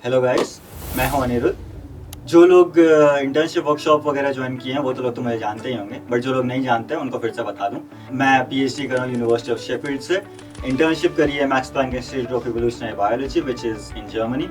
Hello guys, मैं हूं अनिरुद्ध। जो लोग इंटर्नशिप वर्कशॉप वगैरह ज्वाइन किए हैं वो तो लोग तो मुझे जानते ही होंगे, बट जो लोग नहीं जानते हैं उनको फिर से बता दूं। मैं पीएचडी कर रहा हूँ यूनिवर्सिटी ऑफ शेफील्ड से। इंटर्नशिप करी है Max Planck Institute of Evolutionary Biology which is in Germany.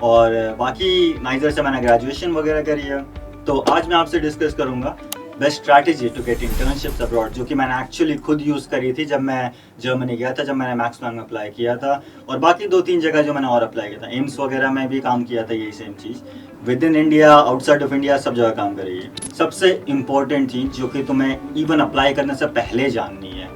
और बाकी नाइजर से मैंने ग्रेजुएशन वगैरह करी है। तो आज मैं आपसे डिस्कस करूँगा best strategy to get internships abroad, जो कि मैंने एक्चुअली खुद यूज़ करी थी जब मैं जर्मनी गया था, जब मैंने मैक्स प्लैंक में अप्लाई किया था। और बाकी 2-3 जगह जो मैंने और अप्लाई किया था, एम्स वगैरह में भी काम किया था, यही same cheese. With in India, outside of India, सब जगह काम करी है। सबसे इम्पोर्टेंट चीज़ जो कि तुम्हें इवन अप्लाई करने से पहले जाननी है,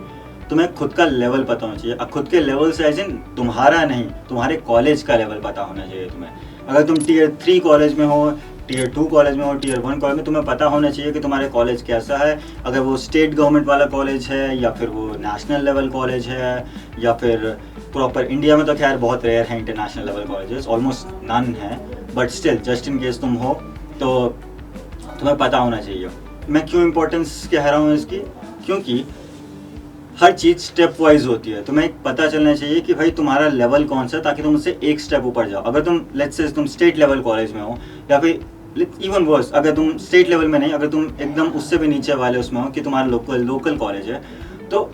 तुम्हें खुद का लेवल पता होना चाहिए। अब खुद के लेवल से एज इन तुम्हारा नहीं, तुम्हारे कॉलेज का लेवल पता होना चाहिए तुम्हें। अगर तुम टियर 3 कॉलेज में हो, टियर 2 कॉलेज में हो, टियर 1 कॉलेज में, तुम्हें पता होना चाहिए कि तुम्हारे कॉलेज कैसा है। अगर वो स्टेट गवर्नमेंट वाला कॉलेज है या फिर वो नेशनल लेवल कॉलेज है या फिर प्रॉपर इंडिया में तो खैर बहुत रेयर है international level colleges, almost none है, but still just in case तुम हो तो तुम्हें पता होना चाहिए। मैं क्यों इम्पोर्टेंस कह रहा हूँ इसकी, क्योंकि हर चीज़ स्टेप वाइज होती है। तुम्हें पता चलना चाहिए कि भाई तुम्हारा लेवल कौन सा है, ताकि तुम उससे एक स्टेप ऊपर जाओ। अगर तुम लेट्स से तुम स्टेट लेवल कॉलेज में हो, या फिर इवन वर्स, अगर तुम स्टेट लेवल में नहीं, अगर तुम एकदम उससे भी नीचे वाले उसमें हो कि तुम्हारा लोकल कॉलेज है, तो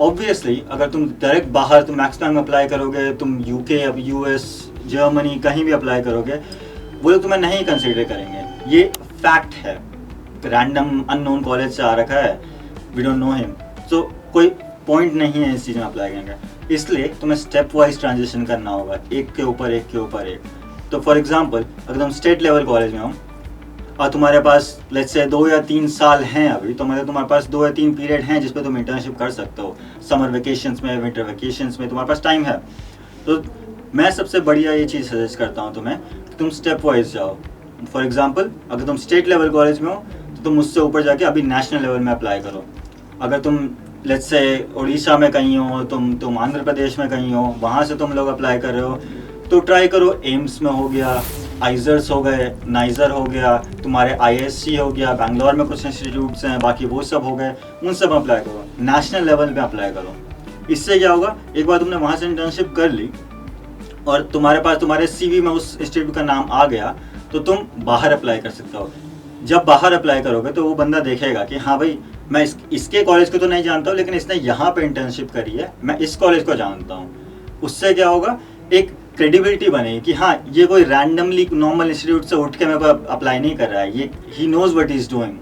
ऑब्वियसली अगर तुम डायरेक्ट बाहर तुम मैक्स प्लैंक में अप्लाई करोगे, तुम यूके, अब यूएस, जर्मनी कहीं भी अप्लाई करोगे, वो लोग तुम्हें नहीं कंसिडर करेंगे। ये फैक्ट है। रैंडम अननोन कॉलेज से आ रखा है, वी डोंट नो हिम, तो कोई पॉइंट नहीं है इस चीज़ में अप्लाई करने का। इसलिए तुम्हें स्टेप वाइज ट्रांजिशन करना होगा, एक के ऊपर एक के ऊपर एक। तो फॉर एग्जांपल, अगर तुम स्टेट लेवल कॉलेज में हो और तुम्हारे पास लेट्स से 2 या 3 साल हैं अभी, तो मतलब तुम्हारे पास 2 या 3 पीरियड हैं जिस पे तुम इंटर्नशिप कर सकते हो। समर वेकेशंस में, विंटर वेकेशंस में तुम्हारे पास टाइम है। तो मैं सबसे बढ़िया ये चीज़ सजेस्ट करता हूँ तुम्हें कि तुम स्टेप वाइज जाओ। फॉर एग्जाम्पल, अगर तुम स्टेट लेवल कॉलेज में हो तो तुम उससे ऊपर जाके अभी नेशनल लेवल में अप्लाई करो। अगर तुम लेट्स से उड़ीसा में कहीं हो, तुम आंध्र प्रदेश में कहीं हो, वहाँ से तुम लोग अप्लाई कर रहे हो, तो ट्राई करो एम्स में हो गया, आइजर्स हो गए, नाइजर हो गया, तुम्हारे आईएससी हो गया, बैंगलोर में कुछ इंस्टीट्यूट्स हैं, बाकी वो सब हो गए, उन सब अप्लाई करो, नेशनल लेवल पे अप्लाई करो। इससे क्या होगा, एक बार तुमने वहाँ से इंटर्नशिप कर ली और तुम्हारे पास तुम्हारे सीवी में उस इंस्टीट्यूट का नाम आ गया, तो तुम बाहर अप्लाई कर सकते हो। जब बाहर अप्लाई करोगे तो वो बंदा देखेगा कि हाँ भाई, मैं इसके कॉलेज को तो नहीं जानता हूँ, लेकिन इसने यहाँ पे इंटर्नशिप करी है, मैं इस कॉलेज को जानता हूँ। उससे क्या होगा, एक क्रेडिबिलिटी बनेगी कि हाँ, ये कोई रैंडमली नॉर्मल इंस्टीट्यूट से उठ के मेरे को अप्लाई नहीं कर रहा है, ये ही नोज व्हाट इज डूइंग,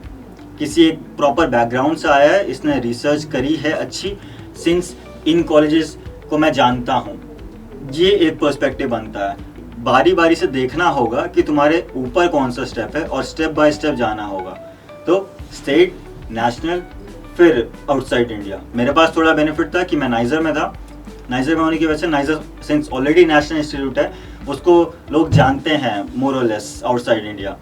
किसी एक प्रॉपर बैकग्राउंड से आया है, इसने रिसर्च करी है अच्छी, सिंस इन कॉलेजेस को मैं जानता हूँ। ये एक पर्सपेक्टिव बनता है। बारी बारी से देखना होगा कि तुम्हारे ऊपर कौन सा स्टेप है और स्टेप बाय स्टेप जाना होगा। तो स्टेट, नेशनल, फिर आउटसाइड इंडिया। मेरे पास थोड़ा बेनिफिट था कि मैं नाइजर में था। नाइजर में होने की वजह से, niger since already national institute है, उसको लोग जानते हैं मोर और लेस आउटसाइड इंडिया,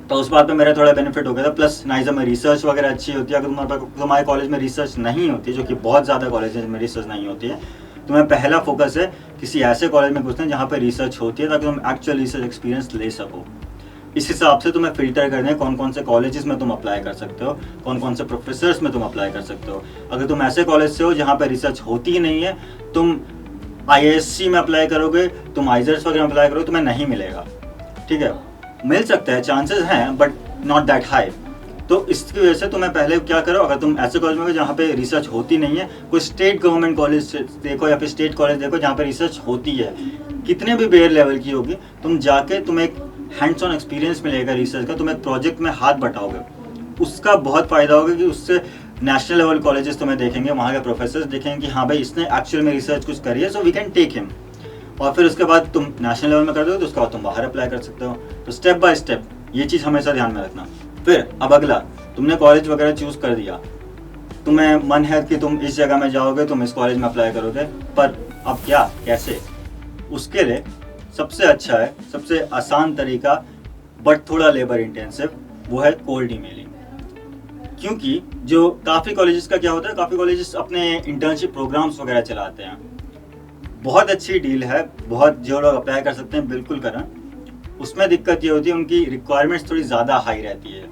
तो उस बात पे मेरा थोड़ा बेनिफिट हो गया था। प्लस नाइजर में रिसर्च वगैरह अच्छी होती है। अगर तुम्हारे कॉलेज में रिसर्च नहीं होती, जो कि बहुत ज़्यादा कॉलेज में रिसर्च नहीं होती है, तुम्हें पहला फोकस है किसी ऐसे कॉलेज में घुसना जहाँ पे रिसर्च होती है, ताकि तुम एक्चुअल रिसर्च एक्सपीरियंस ले सको। इस हिसाब से तुम्हें फिल्टर करना है कौन कौन से कॉलेजेस में तुम अप्लाई कर सकते हो, कौन कौन से प्रोफेसर्स में तुम अप्लाई कर सकते हो। अगर तुम ऐसे कॉलेज से हो जहाँ पे रिसर्च होती ही नहीं है, तुम आईएससी में अप्लाई करोगे, तुम आइजर्स वगैरह में अप्लाई करोगे, तुम्हें नहीं मिलेगा। ठीक है, मिल सकता है, चांसेस हैं, बट नॉट दैट हाई। तो इसकी वजह से तुम्हें पहले क्या करो, अगर तुम ऐसे कॉलेज में हो जहाँ पे रिसर्च होती नहीं है, कोई स्टेट गवर्नमेंट कॉलेज देखो या फिर स्टेट कॉलेज देखो जहाँ पे रिसर्च होती है, कितने भी बेयर लेवल की होगी, तुम जाके तुम्हें एक हैंड्स ऑन एक्सपीरियंस मिलेगा रिसर्च का, तुम एक प्रोजेक्ट में हाथ बटाओगे, उसका बहुत फ़ायदा होगा कि उससे नेशनल लेवल कॉलेजेस तुम्हें देखेंगे, वहाँ के प्रोफेसर देखेंगे कि हाँ भाई, इसने एक्चुअल में रिसर्च कुछ करी है, so we can take him. और फिर उसके बाद तुम नेशनल लेवल में कर दो, तो उसके बाद तुम बाहर अप्लाई कर सकते हो। तो स्टेप बाय स्टेप ये चीज़ हमेशा ध्यान में रखना। फिर अब अगला, तुमने कॉलेज वगैरह चूज़ कर दिया, तुम्हें मन है कि तुम इस जगह में जाओगे, तुम इस कॉलेज में अप्लाई करोगे, पर अब क्या, कैसे? उसके लिए सबसे अच्छा है, सबसे आसान तरीका, बट थोड़ा लेबर इंटेंसिव, वो है कोल्ड ईमेलिंग। क्योंकि जो काफ़ी कॉलेजेस का क्या होता है, काफ़ी कॉलेजेस अपने इंटर्नशिप प्रोग्राम्स वगैरह चलाते हैं, बहुत अच्छी डील है, बहुत जो लोग अप्लाई कर सकते हैं बिल्कुल करें। उसमें दिक्कत ये होती है, उनकी रिक्वायरमेंट्स थोड़ी ज़्यादा हाई रहती है,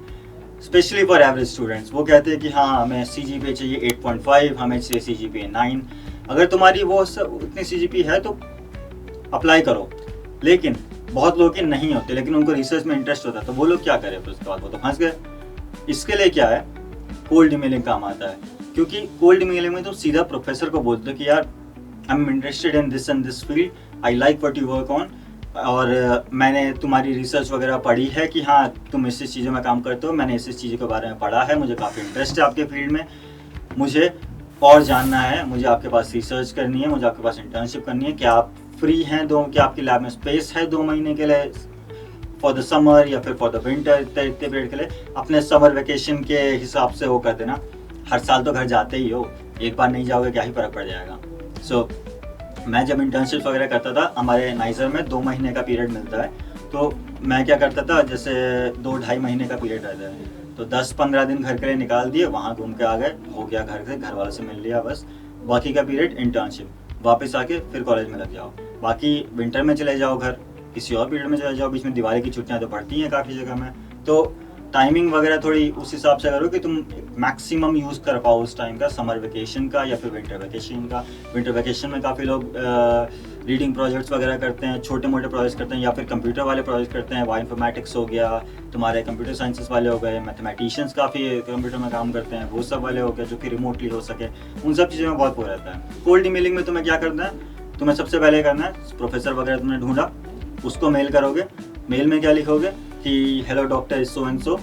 स्पेशली फॉर एवरेज स्टूडेंट्स। वो कहते हैं कि हाँ, हमें CGPA चाहिए 8.5, हमें चाहिए CGPA 9। अगर तुम्हारी वो उतनी CGPA है तो अप्लाई करो, लेकिन बहुत लोग की नहीं होते, लेकिन उनको रिसर्च में इंटरेस्ट होता है, तो वो लोग क्या करें फिर उसके बाद, वो तो फंस गए। इसके लिए क्या है, कोल्ड ईमेलिंग काम आता है, क्योंकि कोल्ड ईमेलिंग में तुम सीधा प्रोफेसर को बोलते हो कि यार आई am interested in this and this field, I like what you work on, और मैंने तुम्हारी रिसर्च वगैरह पढ़ी है कि हाँ तुम इस चीज़ों में काम करते हो, मैंने इस चीज़ों के बारे में पढ़ा है, मुझे काफ़ी इंटरेस्ट है आपके फील्ड में, मुझे और जानना है, मुझे आपके पास रिसर्च करनी है, मुझे आपके पास इंटर्नशिप करनी है, क्या आप फ्री हैं क्या आपकी लैब में स्पेस है 2 महीने के लिए फॉर द समर या फिर फॉर द विंटर, इतने पीरियड के लिए। अपने समर वेकेशन के हिसाब से वो कर देना, हर साल तो घर जाते ही हो, एक बार नहीं जाओगे क्या ही फर्क पड़ जाएगा। सो मैं जब इंटर्नशिप वगैरह करता था, हमारे नाइजर में 2 महीने का पीरियड मिलता है, तो मैं क्या करता था, जैसे 2-2.5 महीने का पीरियड रहता है, तो 10-15 दिन घर के लिए निकाल दिए, वहाँ घूम के आ गए, हो गया घर से, घर वालों से मिल लिया बस, बाकी का पीरियड इंटर्नशिप, वापस आके फिर कॉलेज में लग जाओ, बाकी विंटर में चले जाओ घर, किसी और पीरियड में चले जाओ, बीच में दिवाली की छुट्टियाँ तो पड़ती हैं काफ़ी जगह में, तो टाइमिंग वगैरह थोड़ी उस हिसाब से करो कि तुम मैक्सिमम यूज़ कर पाओ उस टाइम का, समर वेकेशन का या फिर विंटर वेकेशन का। विंटर वेकेशन में काफ़ी लोग रीडिंग प्रोजेक्ट्स वगैरह करते हैं, छोटे मोटे प्रोजेक्ट्स करते हैं, या फिर कंप्यूटर वाले प्रोजेक्ट करते हैं, बायोइन्फॉर्मेटिक्स हो गया, तुम्हारे कंप्यूटर साइंसेस वाले हो गए, मैथमेटिशियंस काफ़ी कंप्यूटर में काम करते हैं, वो सब वाले हो गए जो कि रिमोटली हो सके, उन सब चीज़ों में बहुत वो रहता है। कोल्ड ईमेलिंग में तुम्हें क्या करना है, तुम्हें सबसे पहले करना है, प्रोफेसर वगैरह तुमने ढूंढा, उसको मेल करोगे, मेल में क्या लिखोगे कि hello doctor so and so,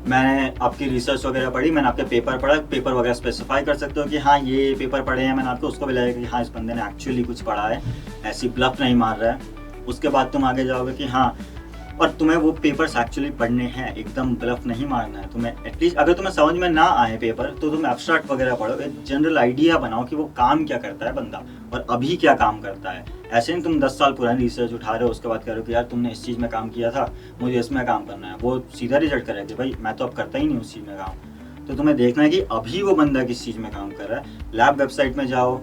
मैंने आपकी रिसर्च वगैरह पढ़ी, मैंने आपके पेपर पढ़ा, पेपर वगैरह स्पेसिफाई कर सकते हो कि हाँ ये पेपर पढ़े हैं मैंने आपको, उसको भी लगेगा कि हाँ इस बंदे ने एक्चुअली कुछ पढ़ा है, ऐसी ब्लफ नहीं मार रहा है। उसके बाद तुम आगे जाओगे कि हाँ, और तुम्हें वो पेपर्स एक्चुअली पढ़ने हैं, एकदम ब्लफ नहीं मारना है तुम्हें। एटलीस्ट अगर तुम्हें समझ में ना आए पेपर, तो तुम एब्स्ट्रैक्ट वगैरह पढ़ो, एक जनरल आइडिया बनाओ कि वो काम क्या करता है बंदा, और अभी क्या काम करता है। ऐसे नहीं तुम 10 साल पुरानी रिसर्च उठा रहे हो, उसके बाद कह रहे हो कि यार तुमने इस चीज़ में काम किया था, मुझे इसमें काम करना है, वो सीधा रिजल्ट करेगा कि भाई मैं तो अब करता ही नहीं उस चीज़ में काम। तो तुम्हें देखना है कि अभी वो बंदा किस चीज़ में काम कर रहा है। लैब वेबसाइट में जाओ,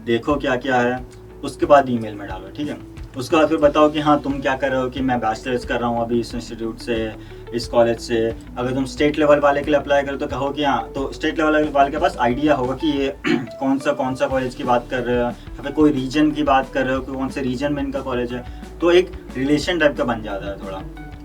देखो क्या क्या है, उसके बाद ईमेल में डालो, ठीक है। उसके बाद फिर बताओ कि हाँ तुम क्या कर रहे हो, कि मैं बैचलर्स कर रहा हूँ अभी इस इंस्टीट्यूट से, इस कॉलेज से। अगर तुम स्टेट लेवल वाले के लिए अप्लाई करो तो कहो कि हाँ, तो स्टेट लेवल वाले के पास आइडिया होगा कि ये कौन सा कॉलेज की बात कर रहे हो, या फिर कोई रीजन की बात कर रहे हो कि कौन से रीजन में इनका कॉलेज है, तो एक रिलेशन टाइप का बन जाता है थोड़ा।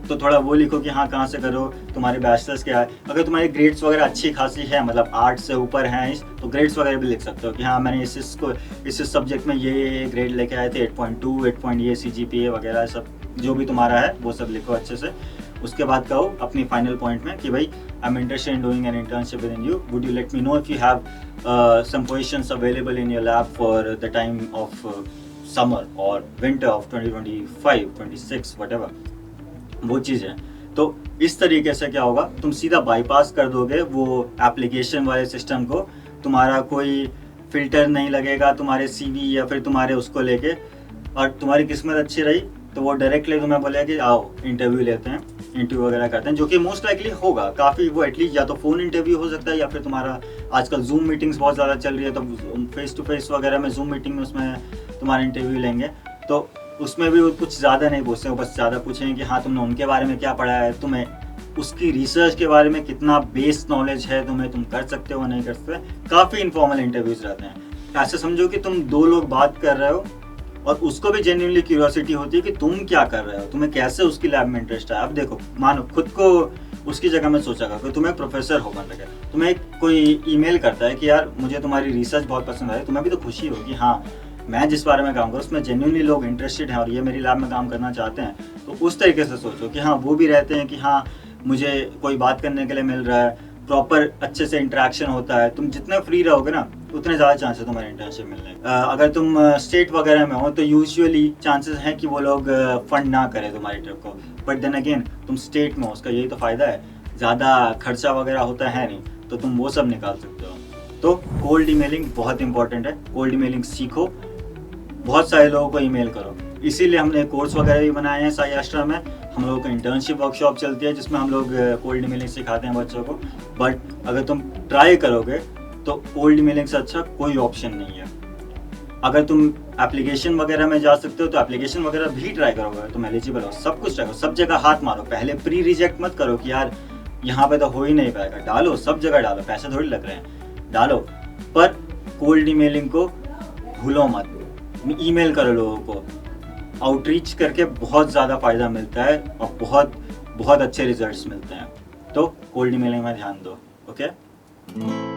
तो थोड़ा वो लिखो कि हाँ कहाँ से करो, तुम्हारे बैचलर्स क्या है। अगर तुम्हारी ग्रेड्स वगैरह अच्छी खासी है, मतलब 8 से ऊपर हैं तो ग्रेड्स वगैरह भी लिख सकते हो कि हाँ मैंने इस सब्जेक्ट में ये ग्रेड लेके आए थे, 8.2, 8 ये CGPA वगैरह सब जो भी तुम्हारा है वो सब लिखो अच्छे से। उसके बाद कहो अपनी फाइनल पॉइंट में कि भाई I am interested in doing an internship with in you, would you let me know if you have some positions available in your lab for the time of summer और winter of 2025, 26 whatever, वो चीज़ है। तो इस तरीके से क्या होगा, तुम सीधा बाईपास कर दोगे वो एप्लीकेशन वाले सिस्टम को, तुम्हारा कोई फिल्टर नहीं लगेगा तुम्हारे CV या फिर तुम्हारे उसको लेके, और तुम्हारी किस्मत अच्छी रही तो वो डायरेक्टली तुम्हें बोलेगा कि आओ इंटरव्यू लेते हैं, इंटरव्यू वगैरह करते हैं, जो कि मोस्ट लाइकली होगा काफ़ी, वो एटलीस्ट या तो फ़ोन इंटरव्यू हो सकता है, या फिर तुम्हारा आजकल जूम मीटिंग्स बहुत ज़्यादा चल रही है, तो फेस टू फेस वगैरह में जूम मीटिंग में उसमें तुम्हारा इंटरव्यू लेंगे, तो उसमें भी वो कुछ ज़्यादा नहीं पूछते, वो बस ज़्यादा पूछेंगे कि हाँ तुमने उनके बारे में क्या पढ़ा है, तुम्हें उसकी रिसर्च के बारे में कितना बेस नॉलेज है, तुम कर सकते हो नहीं कर सकते। काफ़ी इनफॉर्मल इंटरव्यूज़ रहते हैं। ऐसे समझो कि तुम 2 लोग बात कर रहे हो और उसको भी जेन्युइनली क्यूरियोसिटी होती है कि तुम क्या कर रहे हो, तुम्हें कैसे उसकी लैब में इंटरेस्ट है। अब देखो, मानो खुद को उसकी जगह में सोचा कि तुम्हें प्रोफेसर हो बन लगे, तुम्हें कोई ईमेल करता है कि यार मुझे तुम्हारी रिसर्च बहुत पसंद आई, तुम्हें भी तो खुशी होगी हाँ मैं जिस बारे में काम करूँ उसमें जेन्युइनली लोग इंटरेस्टेड हैं और ये मेरी लैब में काम करना चाहते हैं। तो उस तरीके से सोचो कि हाँ वो भी रहते हैं कि हाँ मुझे कोई बात करने के लिए मिल रहा है, प्रॉपर अच्छे से इंटरेक्शन होता है। तुम जितने फ्री रहोगे ना उतने ज़्यादा चांसेस तुम्हारे इंटर्नशिप मिलने। अगर तुम स्टेट वगैरह में हो तो यूजुअली चांसेस हैं कि वो लोग फंड ना करें तुम्हारी ट्रिप को, बट देन अगेन तुम स्टेट में हो, उसका यही तो फ़ायदा है, ज़्यादा खर्चा वगैरह होता है नहीं, तो तुम वो सब निकाल सकते हो। तो कोल्ड ईमेलिंग बहुत इंपॉर्टेंट है, कोल्ड ईमेलिंग सीखो, बहुत सारे लोगों को ईमेल करो। इसीलिए हमने कोर्स वगैरह भी बनाए हैं साई एस्ट्रा में, हम लोगों को इंटर्नशिप वर्कशॉप चलती है जिसमें हम लोग कोल्ड ईमेलिंग सिखाते हैं बच्चों को। बट अगर तुम ट्राई करोगे तो कोल्ड ईमेलिंग से अच्छा कोई ऑप्शन नहीं है। अगर तुम एप्लीकेशन वगैरह में जा सकते हो तो एप्लीकेशन वगैरह भी ट्राई करोगे, तुम एलिजिबल हो, सब कुछ ट्राई करो, सब जगह हाथ मारो, पहले प्री रिजेक्ट मत करो कि यार यहाँ पे तो हो ही नहीं पाएगा। डालो, सब जगह डालो, पैसे थोड़ी लग रहे हैं, डालो। पर कोल्ड ईमेलिंग को भूलो मत, ईमेल करो लोगों को, आउटरीच करके बहुत ज़्यादा फ़ायदा मिलता है और बहुत बहुत अच्छे रिजल्ट्स मिलते हैं। तो कोल्ड ईमेलिंग में ध्यान दो। ओके।